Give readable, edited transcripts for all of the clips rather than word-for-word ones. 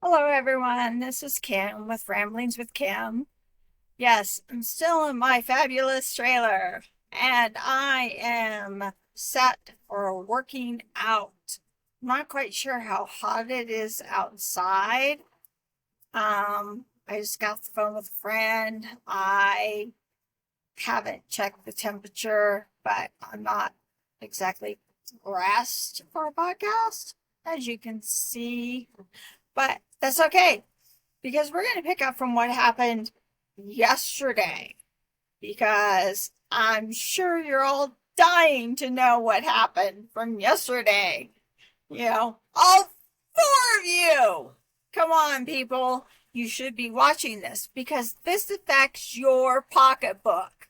Hello, everyone. This is Kim with Ramblings with Kim. Yes, I'm still in my fabulous trailer, and I am set for working out. I'm not quite sure how hot it is outside. I just got the phone with a friend. I haven't checked the temperature, but I'm not exactly dressed for a podcast, as you can see. But that's okay because we're going to pick up from what happened yesterday because I'm sure you're all dying to know what happened from yesterday. All four of you. Come on, people. You should be watching this because this affects your pocketbook.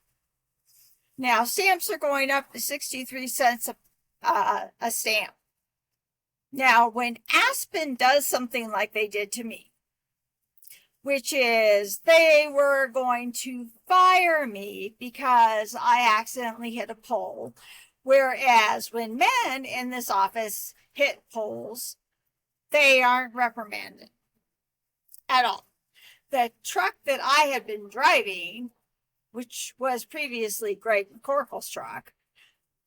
Now, stamps are going up to 63 cents a stamp. Now, when Aspen does something like they did to me, which is they were going to fire me because I accidentally hit a pole, whereas when men in this office hit poles, they aren't reprimanded at all. The truck that I had been driving, which was previously Greg McCorkle's truck,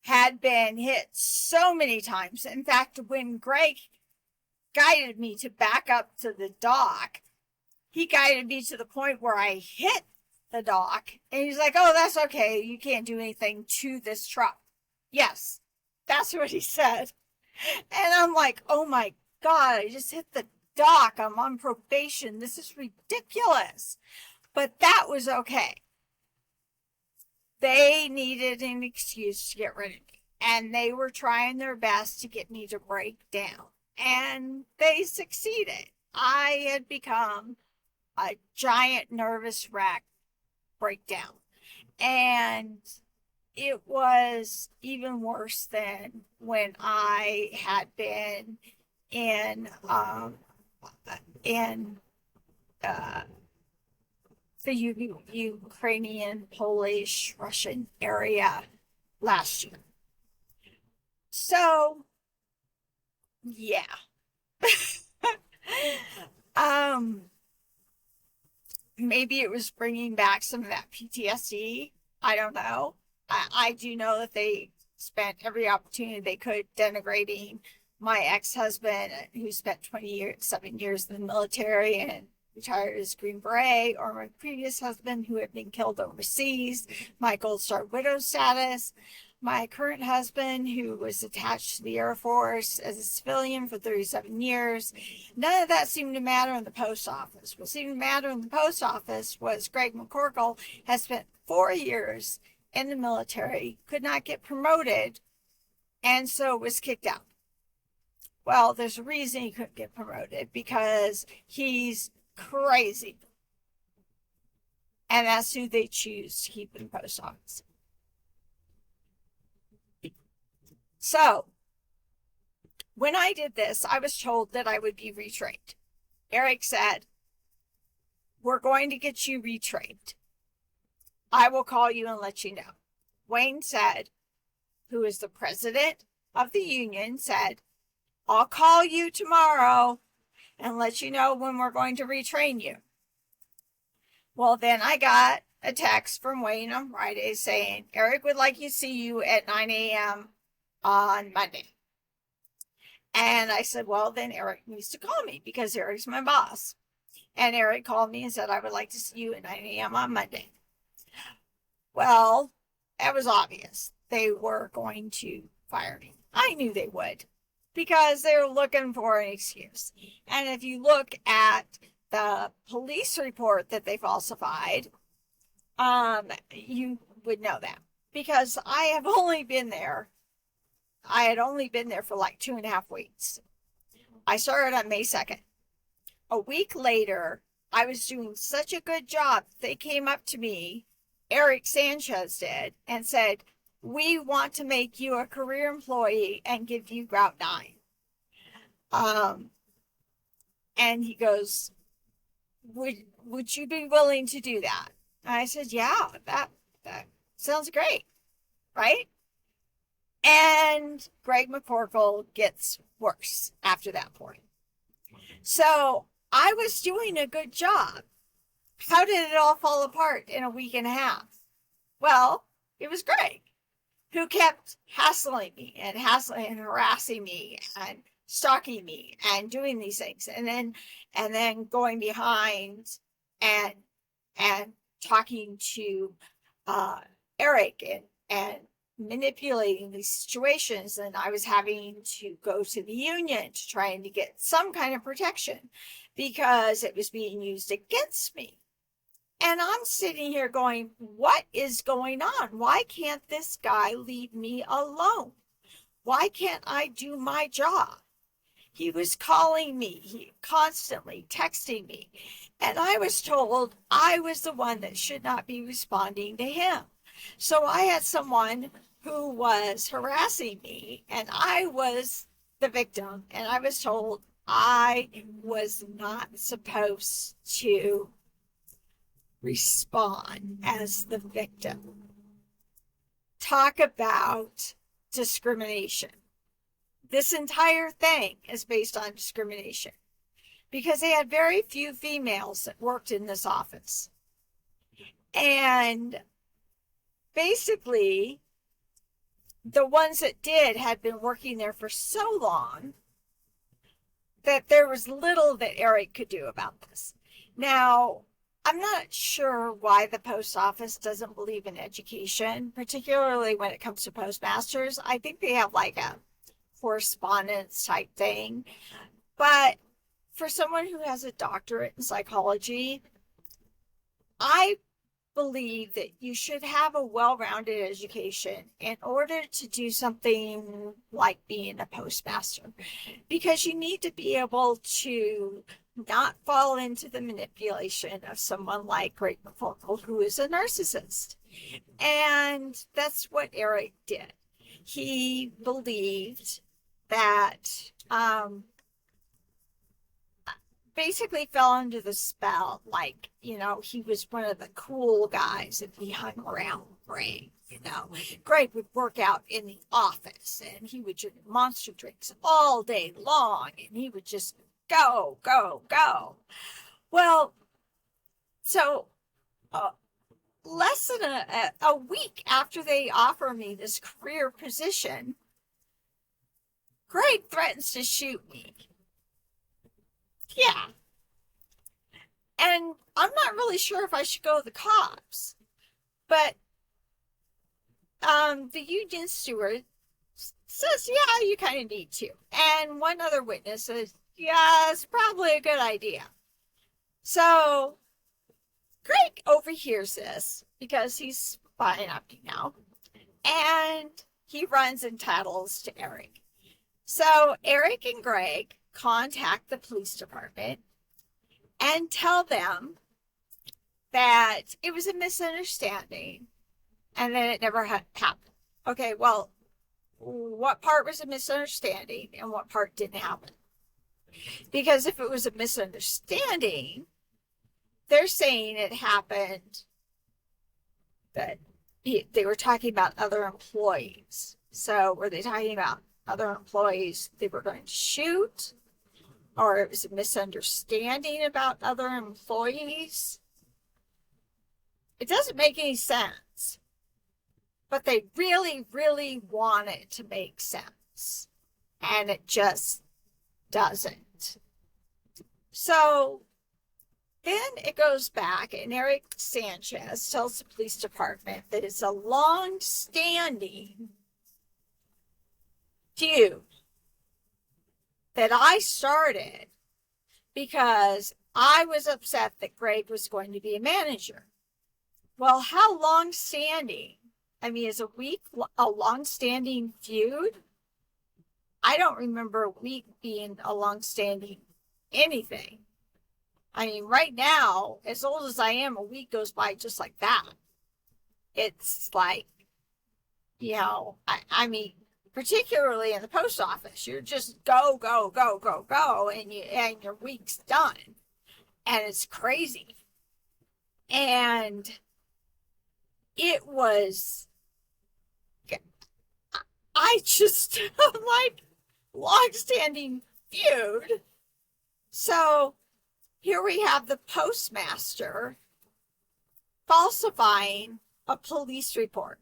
had been hit so many times. In fact, when Greg guided me to back up to the dock, he guided me to the point where I hit the dock. And he's like, "Oh, that's okay. You can't do anything to this truck." Yes, that's what he said. And I'm like, "Oh my God, I just hit the dock. I'm on probation. This is ridiculous." But that was okay. They needed an excuse to get rid of me. And they were trying their best to get me to break down. And they succeeded. I had become a giant nervous wreck breakdown. And it was even worse than when I had been in uh, the Ukrainian, Polish, Russian area last year. So, yeah. Maybe it was bringing back some of that PTSD. I don't know. I do know that they spent every opportunity they could denigrating my ex-husband, who spent 7 years in the military and retired as Green Beret, or my previous husband who had been killed overseas, my Gold Star widow status, my current husband who was attached to the Air Force as a civilian for 37 years. None of that seemed to matter in the post office. What seemed to matter in the post office was Greg McCorkle has spent 4 years in the military, could not get promoted, and so was kicked out. Well, there's a reason he couldn't get promoted, because he's crazy. And that's who they choose to keep in the post office. So, when I did this, I was told that I would be retrained. Eric said, "We're going to get you retrained. I will call you and let you know." Wayne said, who is the president of the union, said, "I'll call you tomorrow and let you know when we're going to retrain you." Well, then I got a text from Wayne on Friday saying, "Eric would like to see you at 9 a.m. on Monday." And I said, well, then Eric needs to call me because Eric's my boss. And Eric called me and said, "I would like to see you at 9 a.m. on Monday." Well, that was obvious. They were going to fire me. I knew they would, because they're looking for an excuse. And if you look at the police report that they falsified, you would know that, because I had only been there for like 2.5 weeks. I started on May 2nd. A week later, I was doing such a good job, they came up to me, Eric Sanchez did, and said, "We want to make you a career employee and give you Route 9. And he goes, would you be willing to do that?" And I said, "Yeah, that sounds great, right?" And Greg McCorkle gets worse after that point. So I was doing a good job. How did it all fall apart in a week and a half? Well, it was Greg who kept hassling and harassing me and stalking me and doing these things, and then going behind and and talking to uh, Eric and manipulating these situations. And I was having to go to the union to try and to get some kind of protection because it was being used against me. And I'm sitting here going, what is going on? Why can't this guy leave me alone? Why can't I do my job? He was calling me, he constantly texting me, and I was told I was the one that should not be responding to him. So I had someone who was harassing me, and I was the victim, and I was told I was not supposed to respond as the victim. Talk about discrimination. This entire thing is based on discrimination because they had very few females that worked in this office. And basically, the ones that did had been working there for so long that there was little that Eric could do about this. Now, I'm not sure why the post office doesn't believe in education, particularly when it comes to postmasters. I think they have like a correspondence type thing. But for someone who has a doctorate in psychology, I believe that you should have a well-rounded education in order to do something like being a postmaster, because you need to be able to not fall into the manipulation of someone like Greg McCorkle, who is a narcissist. And that's what Eric did. He believed that basically fell under the spell, like, he was one of the cool guys and he hung around Greg. Greg would work out in the office and he would drink monster drinks all day long and he would just go, go, go. Well, so less than a week after they offer me this career position, Greg threatens to shoot me. Yeah. And I'm not really sure if I should go to the cops. But the union steward says, yeah, you kind of need to. And one other witness says, yeah, it's probably a good idea. So Greg overhears this because he's spying on me now. And he runs and tattles to Eric. So Eric and Greg contact the police department and tell them that it was a misunderstanding and that it never happened. Okay, well, what part was a misunderstanding and what part didn't happen? Because if it was a misunderstanding, they're saying it happened that they were talking about other employees. So were they talking about other employees they were going to shoot? Or it was a misunderstanding about other employees? It doesn't make any sense. But they really, really want it to make sense. And it just doesn't. So then it goes back, and Eric Sanchez tells the police department that it's a long-standing feud that I started because I was upset that Greg was going to be a manager. Well, how long-standing? I mean, is a week a long-standing feud? I don't remember a week being a long-standing anything. I mean, right now, as old as I am, a week goes by just like that. It's like, I mean, particularly in the post office, you're just go, go, go, go, go, and your week's done. And it's crazy. And it was, I just, like, long-standing feud. So here we have the postmaster falsifying a police report.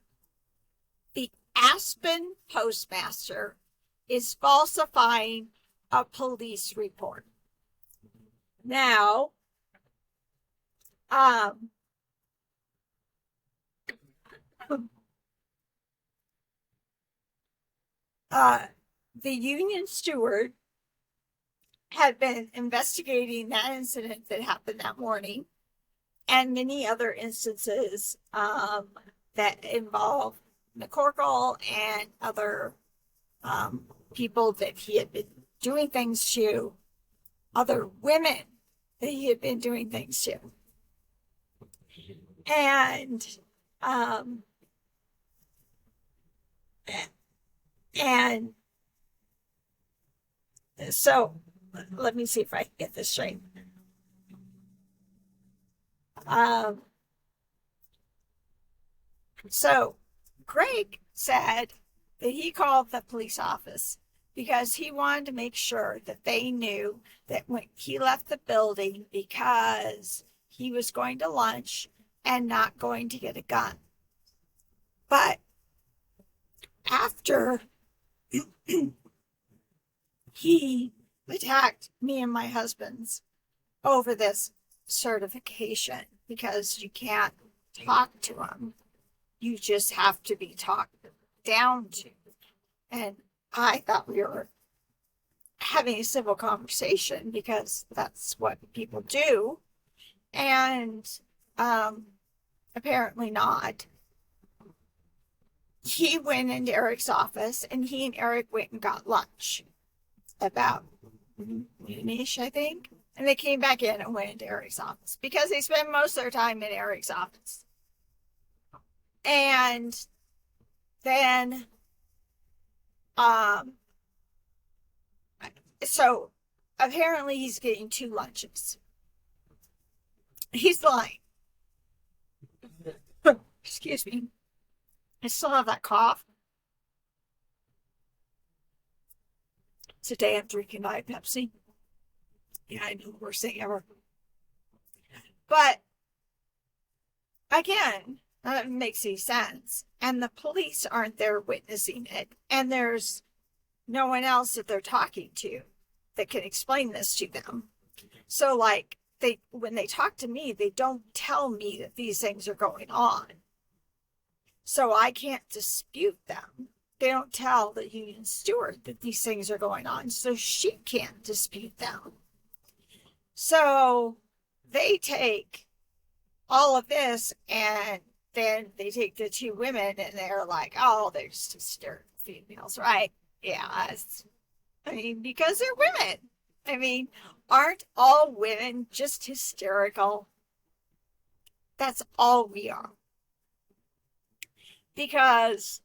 The Aspen postmaster is falsifying a police report. Now, the union steward had been investigating that incident that happened that morning and many other instances that involve McCorkle and other people that he had been doing things to, other women that he had been doing things to. And so let me see if I can get this straight. So Greg said that he called the police office because he wanted to make sure that they knew that when he left the building, because he was going to lunch and not going to get a gun. But after he attacked me and my husband's over this certification, because you can't talk to him, you just have to be talked down to. And I thought we were having a civil conversation because that's what people do. And apparently not. He went into Eric's office and he and Eric went and got lunch about noonish, I think. And they came back in and went into Eric's office because they spend most of their time in Eric's office. And then, so apparently he's getting 2 lunches. He's lying. Excuse me. I still have that cough. Today I'm drinking Diet Pepsi. Yeah, I know, worst thing ever. But again, none of it makes any sense. And the police aren't there witnessing it. And there's no one else that they're talking to that can explain this to them. So like, when they talk to me, they don't tell me that these things are going on. So I can't dispute them. They don't tell the union steward that these things are going on. So she can't dispute them. So they take all of this and then they take the 2 women and they're like, oh, they're just hysterical females, right? Yeah. Because they're women. Aren't all women just hysterical? That's all we are. Because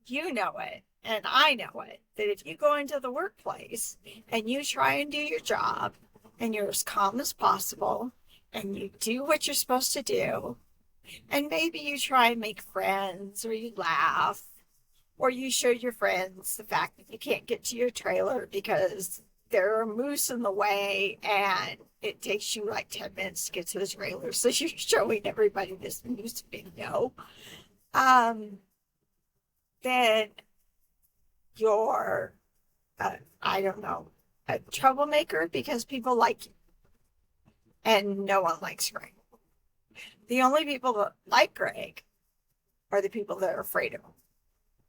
you know it, and I know it, that if you go into the workplace and you try and do your job, and you're as calm as possible, and you do what you're supposed to do, and maybe you try and make friends, or you laugh, or you show your friends the fact that you can't get to your trailer because there are moose in the way, and it takes you like 10 minutes to get to the trailer, so you're showing everybody this moose video. Then you're, I don't know, a troublemaker because people like you. And no one likes Greg. The only people that like Greg are the people that are afraid of him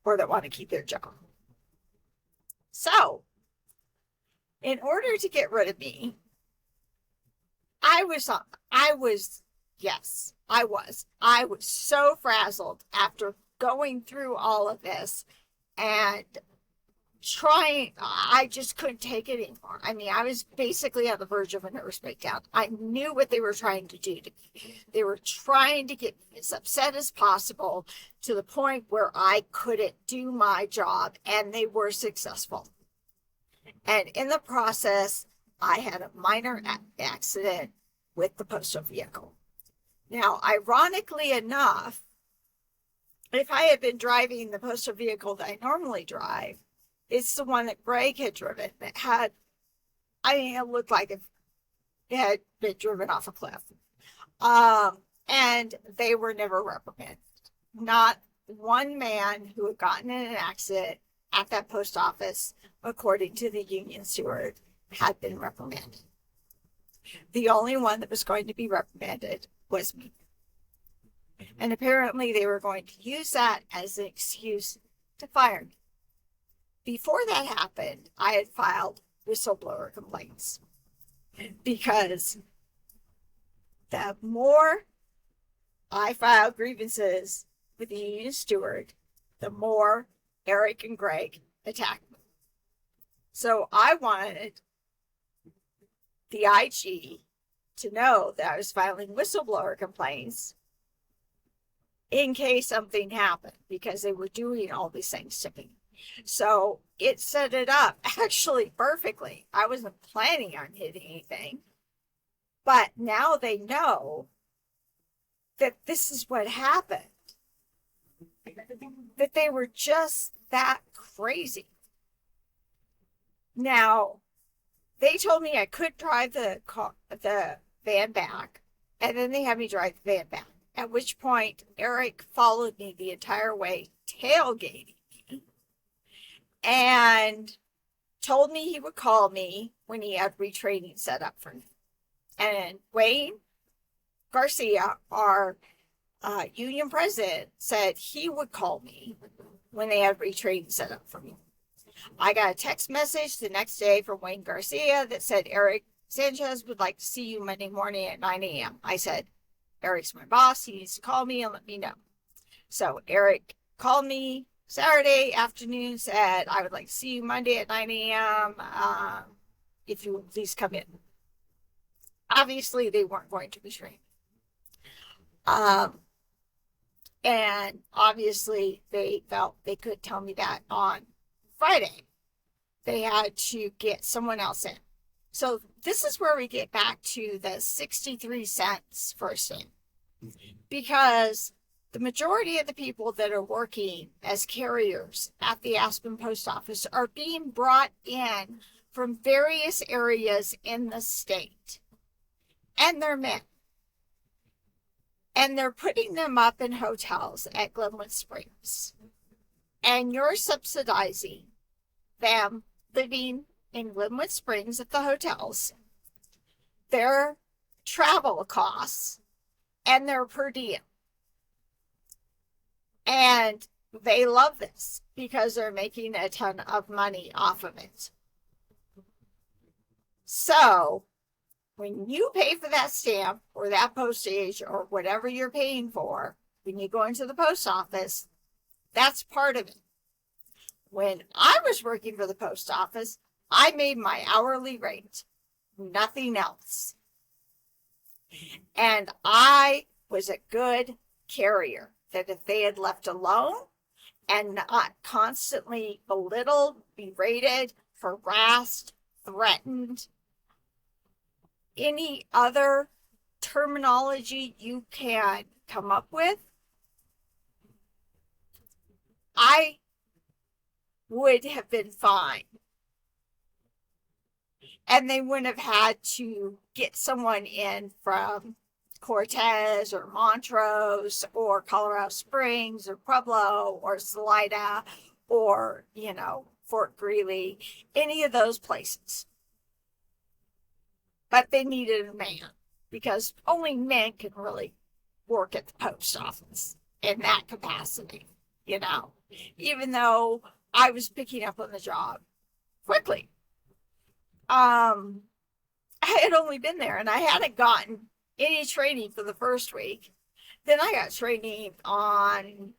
or that want to keep their job. So, in order to get rid of me, I was so frazzled after going through all of this and I just couldn't take it anymore. I was basically on the verge of a nervous breakdown. I knew what they were trying to do to me. They were trying to get me as upset as possible to the point where I couldn't do my job, and they were successful. And in the process, I had a minor accident with the postal vehicle. Now, ironically enough, if I had been driving the postal vehicle that I normally drive, it's the one that Greg had driven that had, it looked like had been driven off a cliff. Um, and they were never reprimanded. Not one man who had gotten in an accident at that post office, according to the union steward, had been reprimanded. The only one that was going to be reprimanded was me. And apparently they were going to use that as an excuse to fire me. Before that happened, I had filed whistleblower complaints because the more I filed grievances with the union steward, the more Eric and Greg attacked me. So I wanted the IG to know that I was filing whistleblower complaints in case something happened, because they were doing all these things to me. So it set it up actually perfectly. I wasn't planning on hitting anything, but now they know that this is what happened, that they were just that crazy. Now, they told me I could drive the van back, and then they had me drive the van back, at which point Eric followed me the entire way, tailgating me, and told me he would call me when he had retraining set up for me. And Wayne Garcia, our union president, said he would call me when they had retraining set up for me. I got a text message the next day from Wayne Garcia that said Eric Sanchez would like to see you Monday morning at 9 a.m. I said, Eric's my boss. He needs to call me and let me know. So Eric called me Saturday afternoon, said, I would like to see you Monday at 9 a.m. If you would please come in. Obviously, they weren't going to retrain me. And obviously, they felt they could tell me that on Friday. They had to get someone else in. So this is where we get back to the 63 cents first in. Because the majority of the people that are working as carriers at the Aspen Post Office are being brought in from various areas in the state. And they're men. And they're putting them up in hotels at Glenwood Springs. And you're subsidizing them living in Glenwood Springs at the hotels, their travel costs, and their per diem. And they love this because they're making a ton of money off of it. So, when you pay for that stamp or that postage or whatever you're paying for, when you go into the post office, that's part of it. When I was working for the post office, I made my hourly rate, nothing else. And I was a good carrier, that if they had left alone and not constantly belittled, berated, harassed, threatened, any other terminology you can come up with, I would have been fine. And they wouldn't have had to get someone in from Cortez or Montrose or Colorado Springs or Pueblo or Salida or, Fort Greeley, any of those places. But they needed a man because only men can really work at the post office in that capacity, even though I was picking up on the job quickly. I had only been there and I hadn't gotten any training for the first week. Then I got training on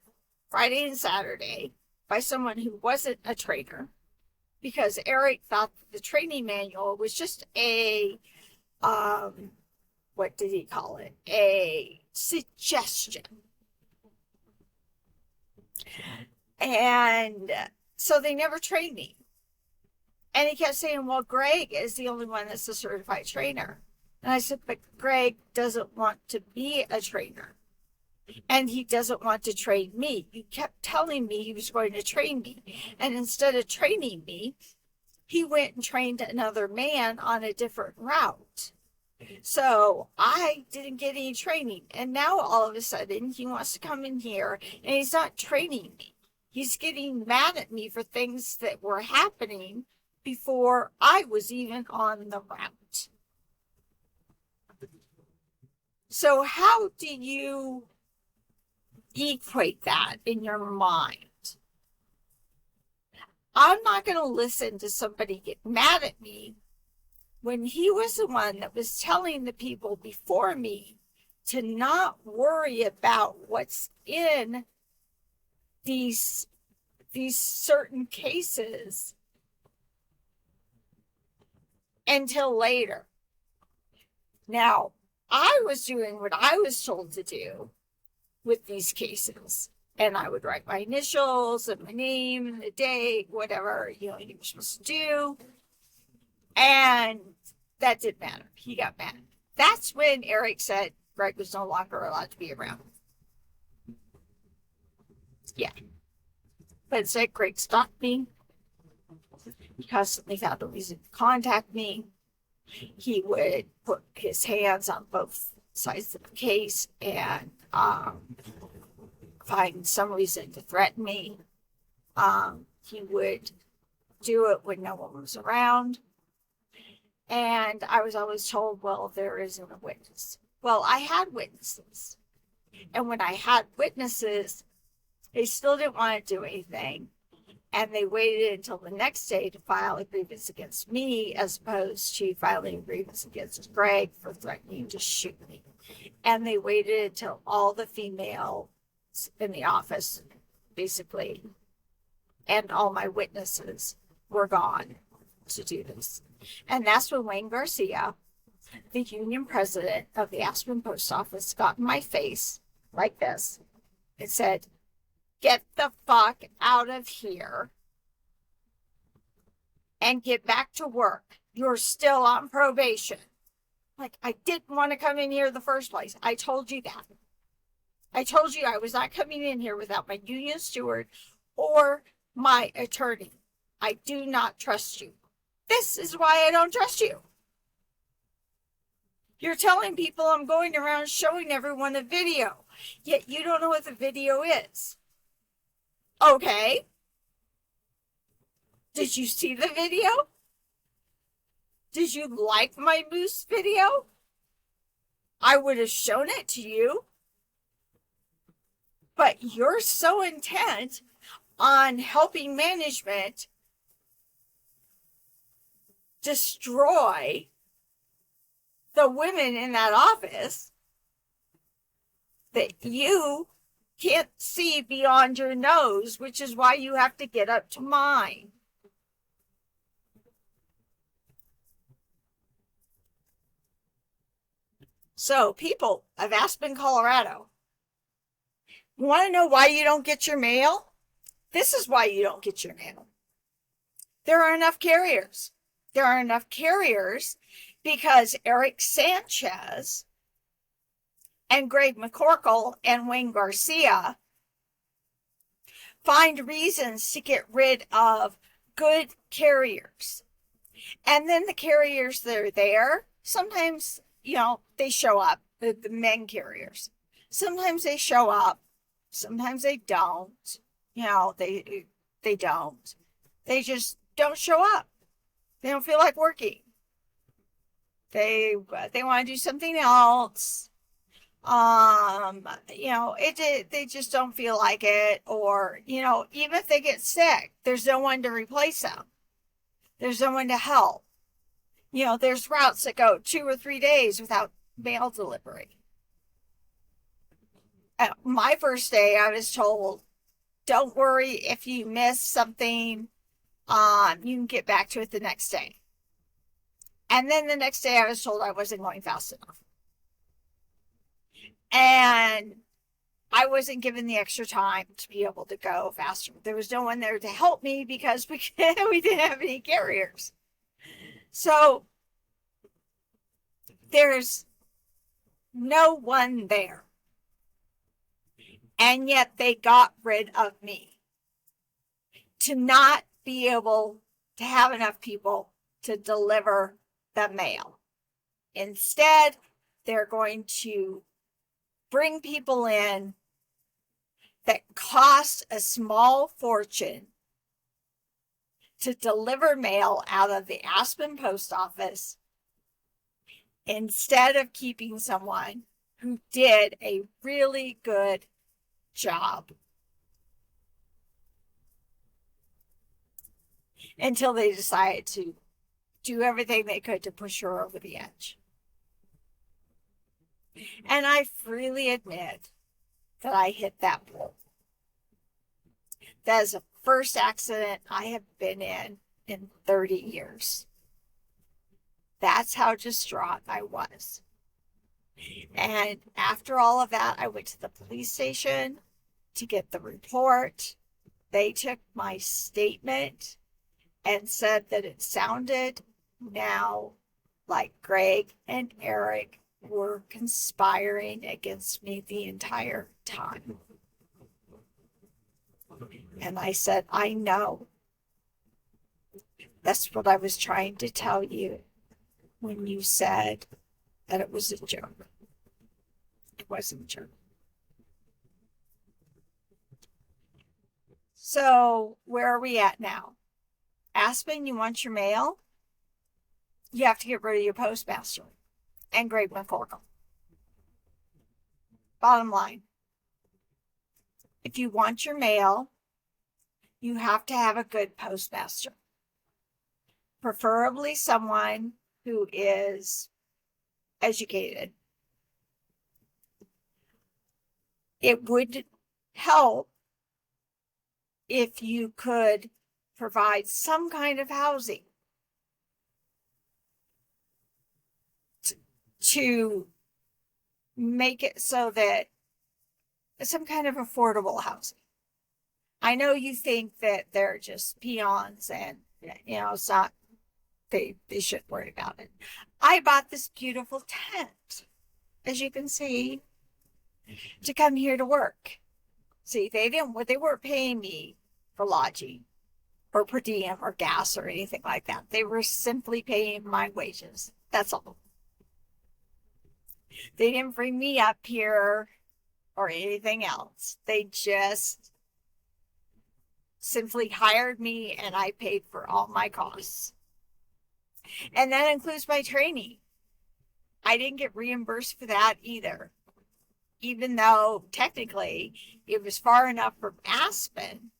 Friday and Saturday by someone who wasn't a trainer, because Eric thought the training manual was just a, what did he call it? A suggestion. And so they never trained me. And he kept saying, well, Greg is the only one that's a certified trainer. And I said, but Greg doesn't want to be a trainer. And he doesn't want to train me. You kept telling me he was going to train me. And instead of training me, he went and trained another man on a different route. So I didn't get any training. And now all of a sudden he wants to come in here and he's not training me. He's getting mad at me for things that were happening before I was even on the route. So how do you equate that in your mind? I'm not going to listen to somebody get mad at me when he was the one that was telling the people before me to not worry about what's in these certain cases until later. Now, I was doing what I was told to do with these cases. And I would write my initials and my name and the date, whatever, you were supposed to do. And that didn't matter. He got mad. That's when Eric said Greg was no longer allowed to be around. Yeah. But instead, Greg stalked me. He constantly found a reason to contact me. He would put his hands on both sides of the case and find some reason to threaten me. He would do it when no one was around. And I was always told, well, there isn't a witness. Well, I had witnesses. And when I had witnesses, they still didn't want to do anything. And they waited until the next day to file a grievance against me, as opposed to filing a grievance against Greg for threatening to shoot me. And they waited until all the females in the office, basically, and all my witnesses were gone to do this. And that's when Wayne Garcia, the union president of the Aspen Post Office, got in my face like this and said, "Get the fuck out of here and get back to work. You're still on probation." Like, I didn't want to come in here in the first place. I told you that. I told you I was not coming in here without my union steward or my attorney. I do not trust you. This is why I don't trust you. You're telling people I'm going around showing everyone a video, yet you don't know what the video is. Okay. Did you see the video? Did you like my moose video? I would have shown it to you. But you're so intent on helping management destroy the women in that office that you can't see beyond your nose, which is why you have to get up to mine. So, people of Aspen, Colorado, you want to know why you don't get your mail? This is why you don't get your mail. There are enough carriers. There are enough carriers because Eric Sanchez and Greg McCorkle and Wayne Garcia find reasons to get rid of good carriers. And then the carriers that are there, sometimes, they show up, the men carriers. Sometimes they show up. Sometimes they don't. They don't. They just don't show up. They don't feel like working. They want to do something else. They just don't feel like it. Or, even if they get sick, there's no one to replace them. There's no one to help. There's routes that go 2 or 3 days without mail delivery. My first day, I was told, don't worry if you miss something, you can get back to it the next day. And then the next day, I was told I wasn't going fast enough. And I wasn't given the extra time to be able to go faster. There was no one there to help me because we didn't have any carriers. So there's no one there. And yet they got rid of me to not be able to have enough people to deliver the mail. Instead, they're going to bring people in that cost a small fortune to deliver mail out of the Aspen post office instead of keeping someone who did a really good job until they decided to do everything they could to push her over the edge. And I freely admit that I hit that pole. That is the first accident I have been in 30 years. That's how distraught I was. And after all of that, I went to the police station to get the report. They took my statement and said that it sounded now like Greg and Eric were conspiring against me the entire time. And I said, I know. That's what I was trying to tell you when you said that it was a joke. It wasn't a joke. So where are we at now? Aspen, you want your mail? You have to get rid of your postmaster and Greg McCorkle. Bottom line. If you want your mail, you have to have a good postmaster. Preferably someone who is educated. It would help if you could provide some kind of housing to make it so that some kind of affordable housing. I know you think that they're just peons and, it's not, they shouldn't worry about it. I bought this beautiful tent, as you can see, to come here to work. See, they weren't paying me for lodging or per diem or gas or anything like that. They were simply paying my wages. That's all. They didn't bring me up here or anything else. They just simply hired me and I paid for all my costs. And that includes my training. I didn't get reimbursed for that either. Even though technically it was far enough from Aspen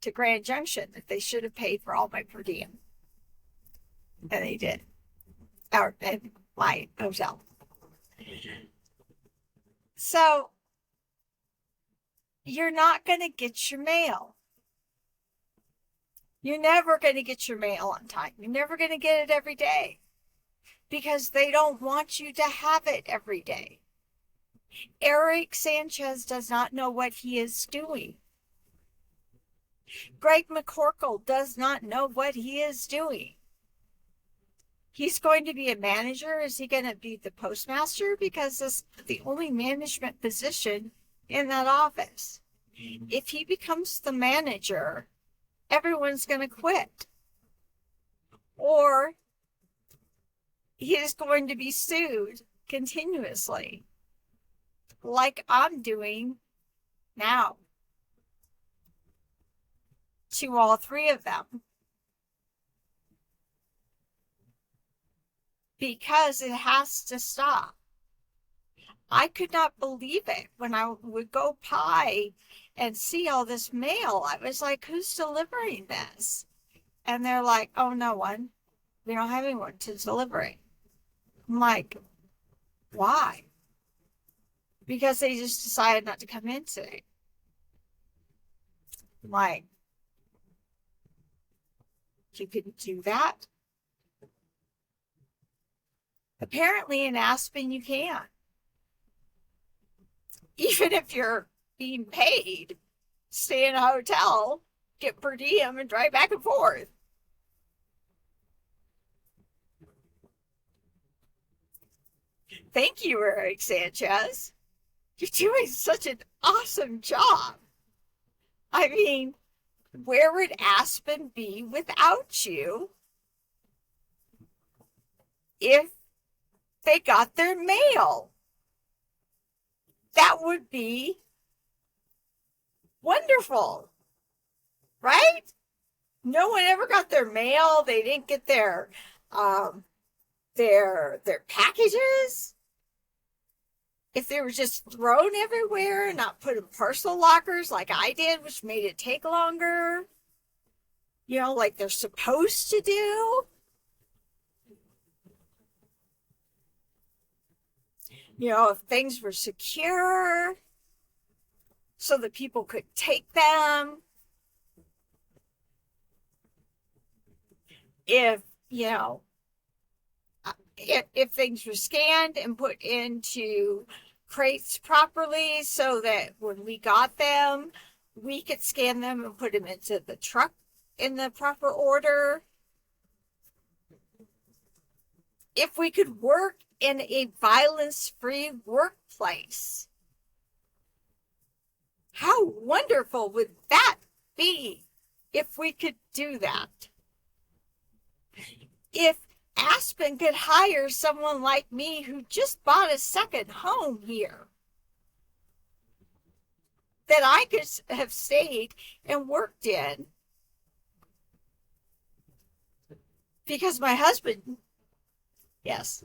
to Grand Junction that they should have paid for all my per diem. And they did. Or in my hotel. So you're not going to get your mail. You're never going to get your mail on time. You're never going to get it every day because they don't want you to have it every day. Eric Sanchez does not know what he is doing. Greg McCorkle does not know what he is doing. He's going to be a manager. Is he going to be the postmaster? Because that's the only management position in that office. If he becomes the manager, everyone's going to quit. Or he is going to be sued continuously, like I'm doing now, to all three of them. Because it has to stop. I could not believe it when I would go by and see all this mail. I was like, who's delivering this? And they're like, oh, no one. We don't have anyone to deliver it. I'm like, why? Because they just decided not to come in today. I'm like, you couldn't do that? Apparently in Aspen you can. Even if you're being paid, stay in a hotel, get per diem, and drive back and forth. Thank you, Eric Sanchez. You're doing such an awesome job. I mean, where would Aspen be without you if they got their mail. That would be wonderful, right? No one ever got their mail. They didn't get um, their packages. If they were just thrown everywhere and not put in parcel lockers like I did, which made it take longer, like they're supposed to do. If things were secure so that people could take them. If, if things were scanned and put into crates properly so that when we got them, we could scan them and put them into the truck in the proper order. If we could work in a violence-free workplace, how wonderful would that be if we could do that? If Aspen could hire someone like me who just bought a second home here, that I could have stayed and worked in, because my husband, yes,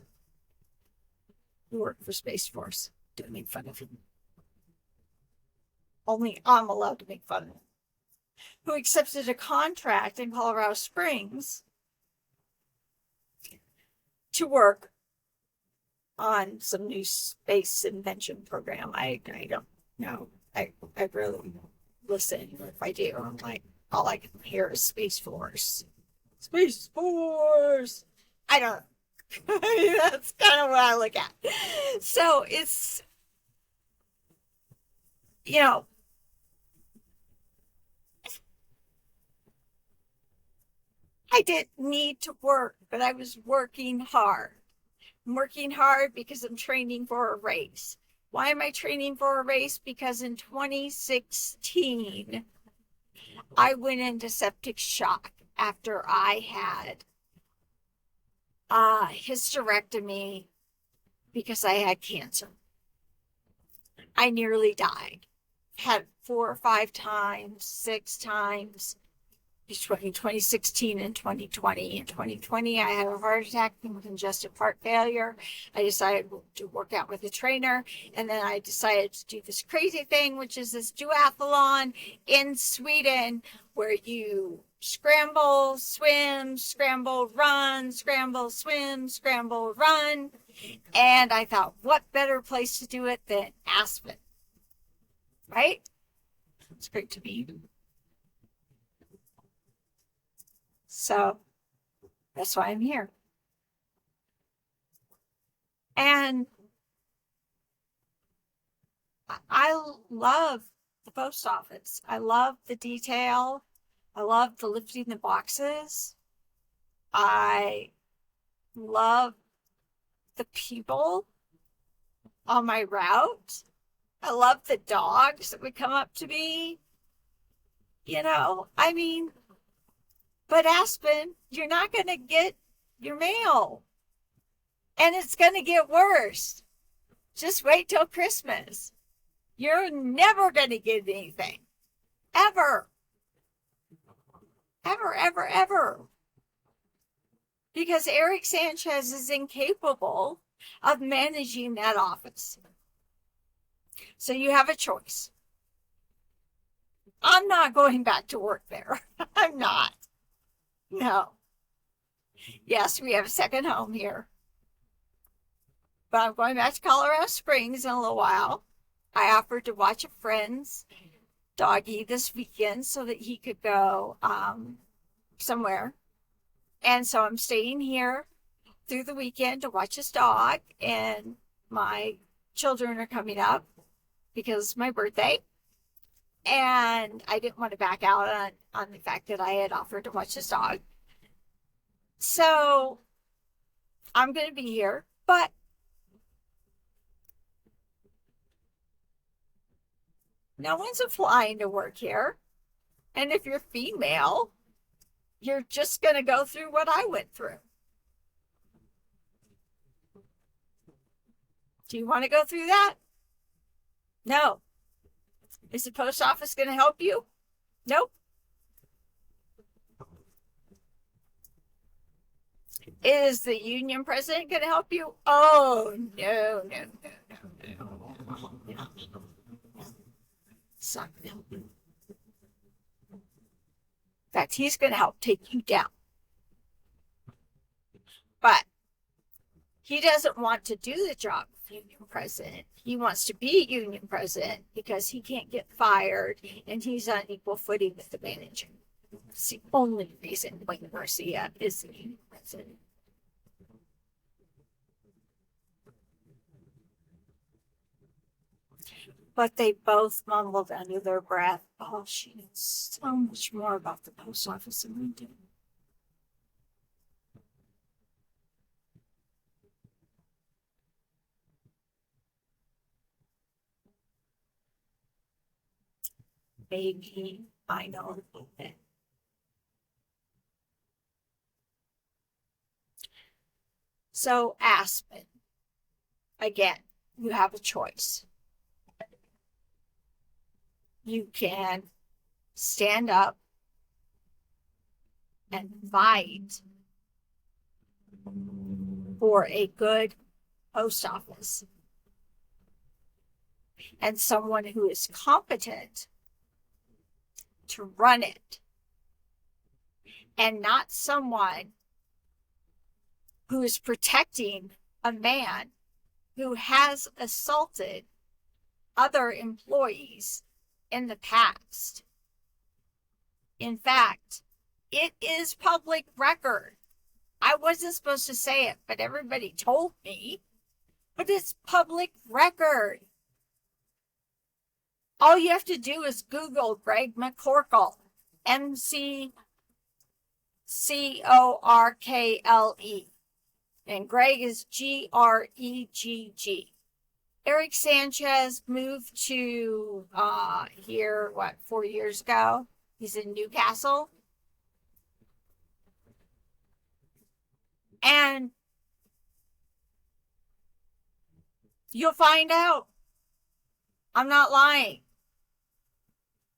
worked for Space Force. Don't make fun of him. Only I'm allowed to make fun of him. Who accepted a contract in Colorado Springs to work on some new space invention program. I don't know. I really listen. If I do, I'm like, all I can hear is Space Force. Space Force! I don't know. That's kind of what I look at. So it's, I didn't need to work, but I was working hard. I'm working hard because I'm training for a race. Why am I training for a race? Because in 2016, I went into septic shock after I had a hysterectomy because I had cancer. I nearly died. Had 4 or 5 times, 6 times between 2016 and 2020. In 2020, I had a heart attack and congestive heart failure. I decided to work out with a trainer, and then I decided to do this crazy thing, which is this duathlon in Sweden, where you scramble, swim, scramble, run, scramble, swim, scramble, run. And I thought, what better place to do it than Aspen? Right? It's great to meet you. So that's why I'm here. And I love the post office. I love the detail. I love the lifting the boxes. I love the people on my route. I love the dogs that would come up to me. But Aspen, you're not going to get your mail. And it's going to get worse. Just wait till Christmas. You're never going to get anything. Ever. Ever, ever, ever. Because Eric Sanchez is incapable of managing that office. So you have a choice. I'm not going back to work there. I'm not. No. Yes, we have a second home here. But I'm going back to Colorado Springs in a little while. I offered to watch a friend's doggy this weekend so that he could go somewhere. And so I'm staying here through the weekend to watch his dog. And my children are coming up because it's my birthday. And I didn't want to back out on the fact that I had offered to watch his dog. So I'm going to be here, but no one's applying to work here. And if you're female, you're just going to go through what I went through. Do you want to go through that? No. Is the post office going to help you? Nope. Is the union president going to help you? Oh, no. It's not going to help you. In fact, he's going to help take you down. But he doesn't want to do the job of union president. He wants to be union president because he can't get fired and he's on equal footing with the manager. It's the only reason Wayne Garcia is the union president. But they both mumbled under their breath, oh, she knows so much more about the post office than we do. Maybe I know a little bit. So, Aspen, again, you have a choice. You can stand up and fight for a good post office and someone who is competent to run it, and not someone who is protecting a man who has assaulted other employees in the past. In fact, it is public record. I wasn't supposed to say it, but everybody told me. But it's public record. All you have to do is Google Greg McCorkle, McCorkle. And Greg is Gregg. Eric Sanchez moved to here, 4 years ago? He's in Newcastle. And you'll find out. I'm not lying.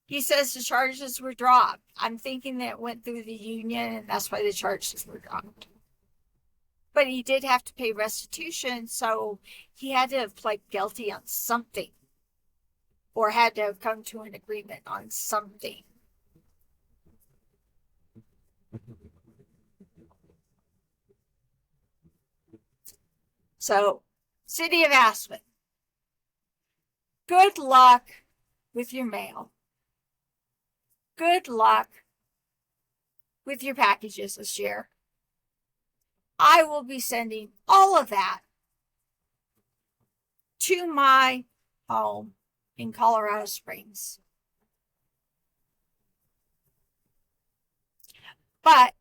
He says the charges were dropped. I'm thinking that it went through the union and that's why the charges were dropped. But he did have to pay restitution, so he had to have pled guilty on something. Or had to have come to an agreement on something. So, City of Aspen. Good luck with your mail. Good luck with your packages this year. I will be sending all of that to my home in Colorado Springs. But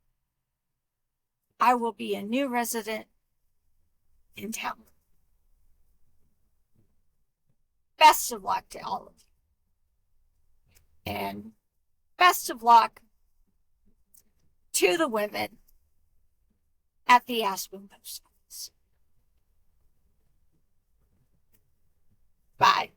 I will be a new resident in town. Best of luck to all of you. And best of luck to the women at the Aspen Post Office. Bye.